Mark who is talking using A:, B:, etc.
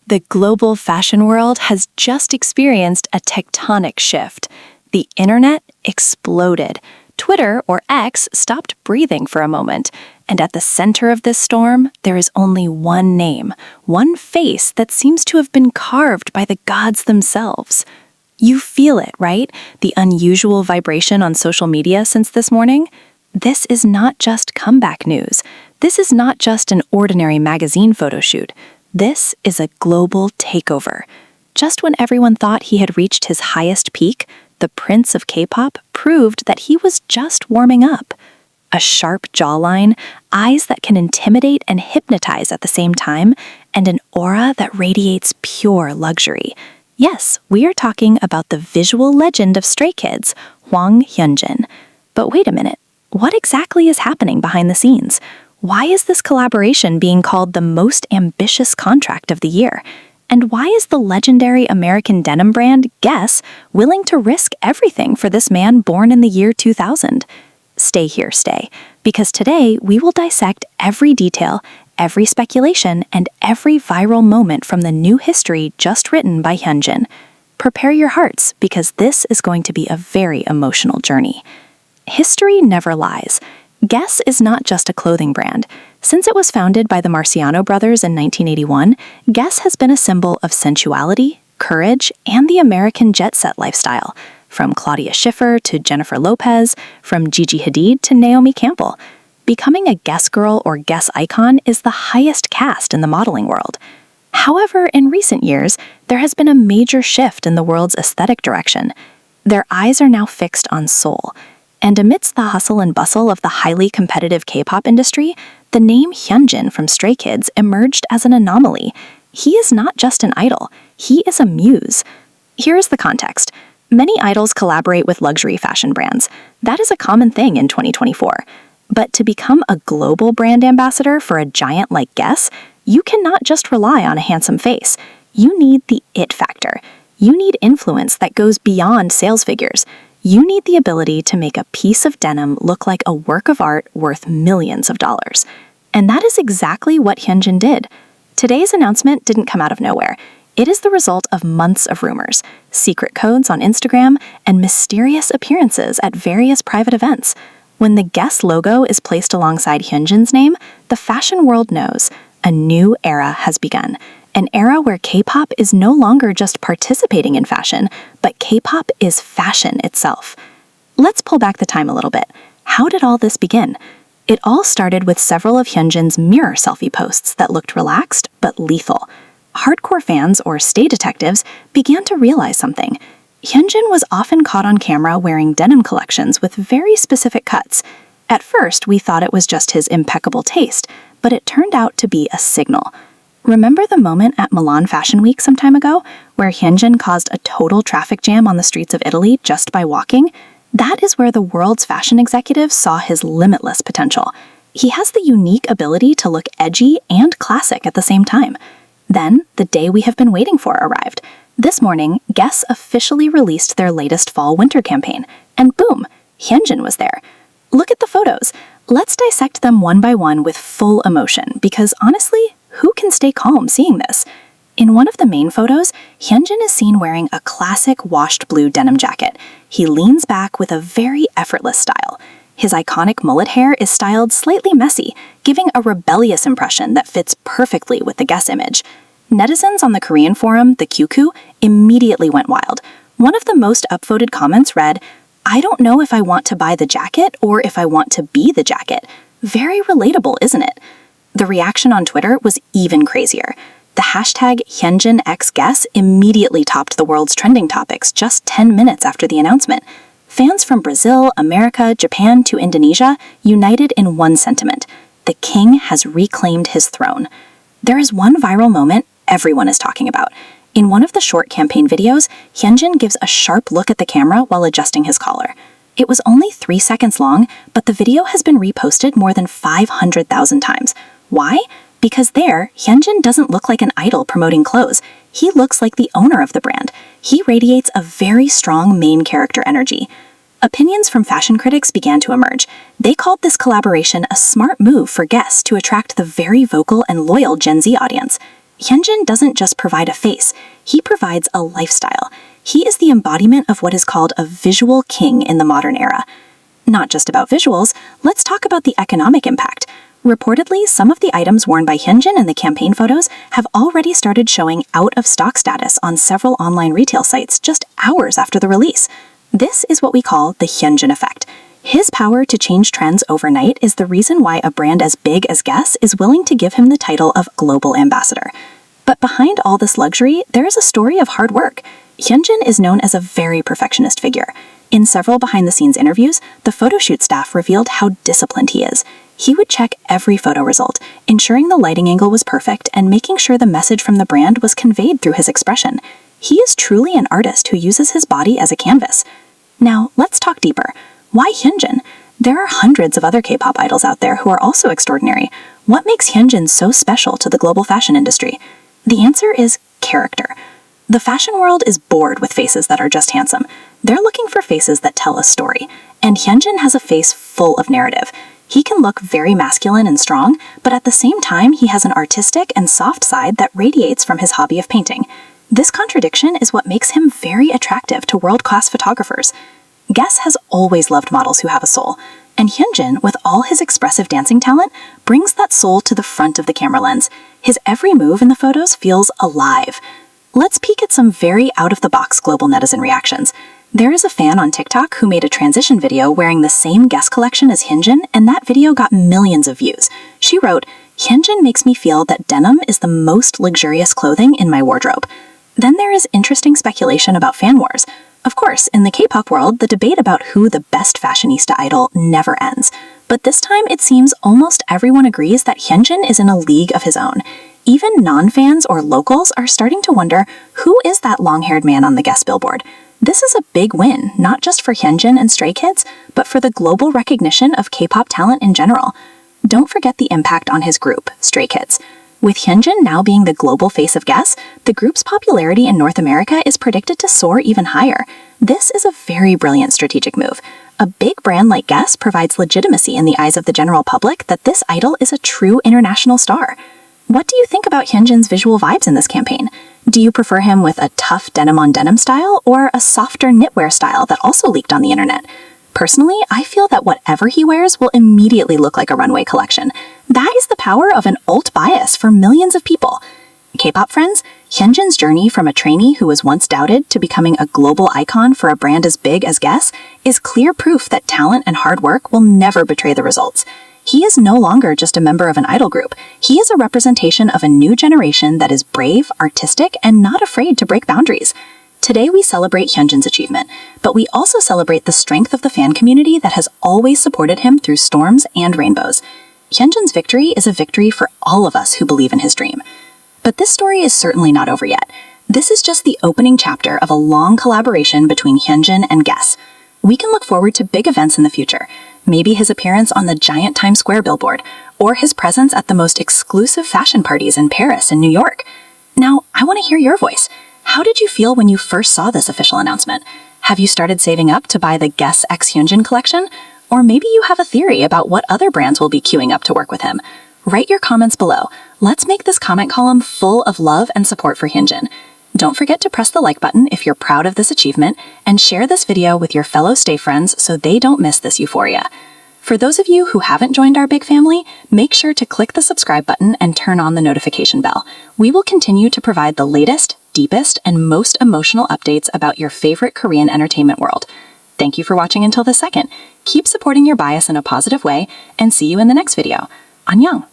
A: The global fashion world has just experienced a tectonic shift. The internet exploded. Twitter, or X, stopped breathing for a moment. And at the center of this storm, there is only one name, one face that seems to have been carved by the gods themselves. You feel it, right? The unusual vibration on social media since this morning? This is not just comeback news. This is not just an ordinary magazine photo shoot. This is a global takeover. Just when everyone thought he had reached his highest peak, the prince of K-pop proved that he was just warming up. A sharp jawline, eyes that can intimidate and hypnotize at the same time, and an aura that radiates pure luxury. Yes, we are talking about the visual legend of Stray Kids, Hyunjin. But wait a minute, what exactly is happening behind the scenes? Why is this collaboration being called the most ambitious contract of the year? And why is the legendary American denim brand Guess willing to risk everything for this man born in the year 2000? Stay here, because today we will dissect every detail, every speculation, and every viral moment from the new history just written by Hyunjin. Prepare your hearts, because this is going to be a very emotional journey. History never lies. Guess is not just a clothing brand. Since it was founded by the Marciano brothers in 1981, Guess has been a symbol of sensuality, courage, and the American jet-set lifestyle. From Claudia Schiffer to Jennifer Lopez, from Gigi Hadid to Naomi Campbell. Becoming a Guess girl or Guess icon is the highest caste in the modeling world. However, in recent years, there has been a major shift in the world's aesthetic direction. Their eyes are now fixed on soul. And amidst the hustle and bustle of the highly competitive K-pop industry, the name Hyunjin from Stray Kids emerged as an anomaly. He is not just an idol, he is a muse. Here is the context. Many idols collaborate with luxury fashion brands. That is a common thing in 2024. But to become a global brand ambassador for a giant like Guess, you cannot just rely on a handsome face. You need the it factor. You need influence that goes beyond sales figures. You need the ability to make a piece of denim look like a work of art worth millions of dollars. And that is exactly what Hyunjin did. Today's announcement didn't come out of nowhere. It is the result of months of rumors, secret codes on Instagram, and mysterious appearances at various private events. When the Guess logo is placed alongside Hyunjin's name, the fashion world knows a new era has begun. An era where K-pop is no longer just participating in fashion, but K-pop is fashion itself. Let's pull back the time a little bit. How did all this begin? It all started with several of Hyunjin's mirror selfie posts that looked relaxed but lethal. Hardcore fans, or stay detectives, began to realize something. Hyunjin was often caught on camera wearing denim collections with very specific cuts. At first, we thought it was just his impeccable taste, but it turned out to be a signal. Remember the moment at Milan Fashion Week some time ago, where Hyunjin caused a total traffic jam on the streets of Italy just by walking? That is where the world's fashion executives saw his limitless potential. He has the unique ability to look edgy and classic at the same time. Then, the day we have been waiting for arrived. This morning, Guess officially released their latest fall-winter campaign, and boom, Hyunjin was there. Look at the photos. Let's dissect them one by one with full emotion, because honestly, who can stay calm seeing this? In one of the main photos, Hyunjin is seen wearing a classic washed blue denim jacket. He leans back with a very effortless style. His iconic mullet hair is styled slightly messy, giving a rebellious impression that fits perfectly with the Guess image. Netizens on the Korean forum, the QQ, immediately went wild. One of the most upvoted comments read, "I don't know if I want to buy the jacket or if I want to be the jacket." Very relatable, isn't it? The reaction on Twitter was even crazier. The hashtag HyunjinXGuess immediately topped the world's trending topics just 10 minutes after the announcement. Fans from Brazil, America, Japan to Indonesia united in one sentiment. The king has reclaimed his throne. There is one viral moment everyone is talking about. In one of the short campaign videos, Hyunjin gives a sharp look at the camera while adjusting his collar. It was only 3 seconds long, but the video has been reposted more than 500,000 times. Why? Because there, Hyunjin doesn't look like an idol promoting clothes. He looks like the owner of the brand. He radiates a very strong main character energy. Opinions from fashion critics began to emerge. They called this collaboration a smart move for Guess to attract the very vocal and loyal Gen Z audience. Hyunjin doesn't just provide a face, he provides a lifestyle. He is the embodiment of what is called a visual king in the modern era. Not just about visuals, let's talk about the economic impact. Reportedly, some of the items worn by Hyunjin in the campaign photos have already started showing out-of-stock status on several online retail sites just hours after the release. This is what we call the Hyunjin effect. His power to change trends overnight is the reason why a brand as big as Guess is willing to give him the title of global ambassador. But behind all this luxury, there is a story of hard work. Hyunjin is known as a very perfectionist figure. In several behind-the-scenes interviews, the photoshoot staff revealed how disciplined he is. He would check every photo result, ensuring the lighting angle was perfect and making sure the message from the brand was conveyed through his expression. He is truly an artist who uses his body as a canvas. Now, let's talk deeper. Why Hyunjin? There are hundreds of other K-pop idols out there who are also extraordinary. What makes Hyunjin so special to the global fashion industry? The answer is character. The fashion world is bored with faces that are just handsome. They're looking for faces that tell a story. And Hyunjin has a face full of narrative. He can look very masculine and strong, but at the same time, he has an artistic and soft side that radiates from his hobby of painting. This contradiction is what makes him very attractive to world-class photographers. Guess has always loved models who have a soul, and Hyunjin, with all his expressive dancing talent, brings that soul to the front of the camera lens. His every move in the photos feels alive. Let's peek at some very out-of-the-box global netizen reactions. There is a fan on TikTok who made a transition video wearing the same Guess collection as Hyunjin, and that video got millions of views. She wrote, "Hyunjin makes me feel that denim is the most luxurious clothing in my wardrobe." Then there is interesting speculation about fan wars. Of course, in the K-pop world, the debate about who the best fashionista idol never ends. But this time, it seems almost everyone agrees that Hyunjin is in a league of his own. Even non-fans or locals are starting to wonder, who is that long-haired man on the Guess billboard? This is a big win, not just for Hyunjin and Stray Kids, but for the global recognition of K-pop talent in general. Don't forget the impact on his group, Stray Kids. With Hyunjin now being the global face of Guess, the group's popularity in North America is predicted to soar even higher. This is a very brilliant strategic move. A big brand like Guess provides legitimacy in the eyes of the general public that this idol is a true international star. What do you think about Hyunjin's visual vibes in this campaign? Do you prefer him with a tough denim-on-denim style or a softer knitwear style that also leaked on the internet? Personally, I feel that whatever he wears will immediately look like a runway collection. That is the power of an alt bias for millions of people. K-pop friends, Hyunjin's journey from a trainee who was once doubted to becoming a global icon for a brand as big as Guess is clear proof that talent and hard work will never betray the results. He is no longer just a member of an idol group. He is a representation of a new generation that is brave, artistic, and not afraid to break boundaries. Today we celebrate Hyunjin's achievement, but we also celebrate the strength of the fan community that has always supported him through storms and rainbows. Hyunjin's victory is a victory for all of us who believe in his dream. But this story is certainly not over yet. This is just the opening chapter of a long collaboration between Hyunjin and Guess. We can look forward to big events in the future. Maybe his appearance on the giant Times Square billboard, or his presence at the most exclusive fashion parties in Paris and New York. Now, I want to hear your voice. How did you feel when you first saw this official announcement? Have you started saving up to buy the Guess X Hyunjin collection? Or maybe you have a theory about what other brands will be queuing up to work with him. Write your comments below. Let's make this comment column full of love and support for Hyunjin. Don't forget to press the like button if you're proud of this achievement, and share this video with your fellow Stay friends so they don't miss this euphoria. For those of you who haven't joined our big family, make sure to click the subscribe button and turn on the notification bell. We will continue to provide the latest, deepest, and most emotional updates about your favorite Korean entertainment world. Thank you for watching until this second. Keep supporting your bias in a positive way, and see you in the next video. Annyeong!